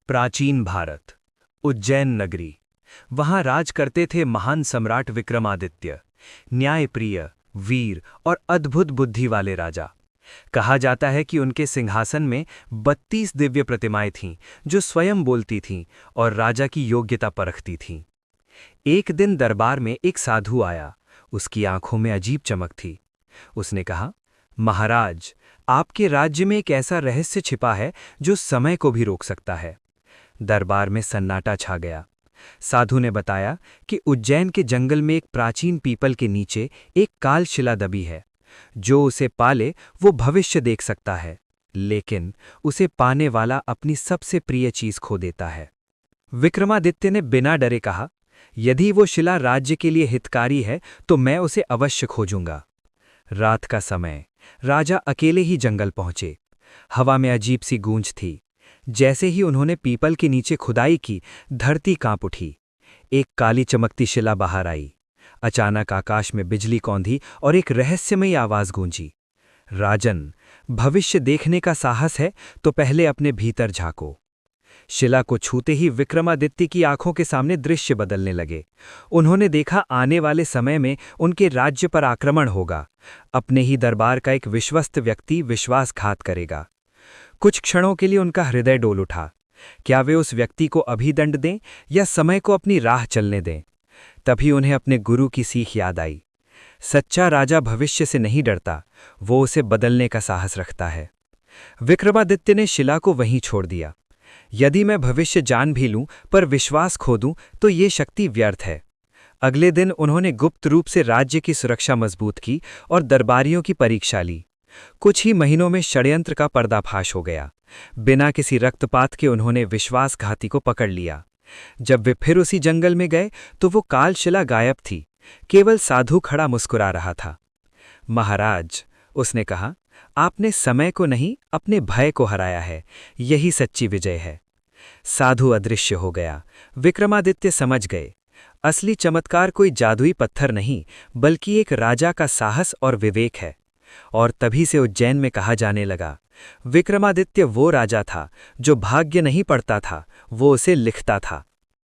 प्राचीन भारत, उज्जैन नगरी। वहां राज करते थे महान सम्राट विक्रमादित्य, न्यायप्रिय, वीर और अद्भुत बुद्धि वाले राजा। कहा जाता है कि उनके सिंहासन में 32 दिव्य प्रतिमाएं थीं, जो स्वयं बोलती थीं और राजा की योग्यता परखती थीं। एक दिन दरबार में एक साधु आया। उसकी आंखों में अजीब चमक थी। उसने कहा, महाराज, आपके राज्य में एक ऐसा रहस्य छिपा है जो समय को भी रोक सकता है। दरबार में सन्नाटा छा गया। साधु ने बताया कि उज्जैन के जंगल में एक प्राचीन पीपल के नीचे एक काल शिला दबी है। जो उसे पाले वो भविष्य देख सकता है, लेकिन उसे पाने वाला अपनी सबसे प्रिय चीज खो देता है। विक्रमादित्य ने बिना डरे कहा, यदि वो शिला राज्य के लिए हितकारी है तो मैं उसे अवश्य खोजूंगा। रात का समय, राजा अकेले ही जंगल पहुंचे। हवा में अजीब सी गूंज थी। जैसे ही उन्होंने पीपल के नीचे खुदाई की, धरती कांप उठी। एक काली चमकती शिला बाहर आई। अचानक आकाश में बिजली कौंधी और एक रहस्यमयी आवाज गूंजी, राजन, भविष्य देखने का साहस है तो पहले अपने भीतर झांको। शिला को छूते ही विक्रमादित्य की आंखों के सामने दृश्य बदलने लगे। उन्होंने देखा, आने वाले समय में उनके राज्य पर आक्रमण होगा। अपने ही दरबार का एक विश्वस्त व्यक्ति विश्वासघात करेगा। कुछ क्षणों के लिए उनका हृदय डोल उठा। क्या वे उस व्यक्ति को अभी दंड दें या समय को अपनी राह चलने दें? तभी उन्हें अपने गुरु की सीख याद आई। सच्चा राजा भविष्य से नहीं डरता, वो उसे बदलने का साहस रखता है। विक्रमादित्य ने शिला को वहीं छोड़ दिया। यदि मैं भविष्य जान भी लूं पर विश्वास खो दूं तो ये शक्ति व्यर्थ है। अगले दिन उन्होंने गुप्त रूप से राज्य की सुरक्षा मजबूत की और दरबारियों की परीक्षा ली। कुछ ही महीनों में षड्यंत्र का पर्दाफाश हो गया। बिना किसी रक्तपात के उन्होंने विश्वासघाती को पकड़ लिया। जब वे फिर उसी जंगल में गए तो वो कालशिला गायब थी। केवल साधु खड़ा मुस्कुरा रहा था। महाराज, उसने कहा, आपने समय को नहीं, अपने भय को हराया है। यही सच्ची विजय है। साधु अदृश्य हो गया। विक्रमादित्य समझ गए, असली चमत्कार कोई जादुई पत्थर नहीं, बल्कि एक राजा का साहस और विवेक है। और तभी से उज्जैन में कहा जाने लगा, विक्रमादित्य वो राजा था जो भाग्य नहीं पढ़ता था, वो उसे लिखता था।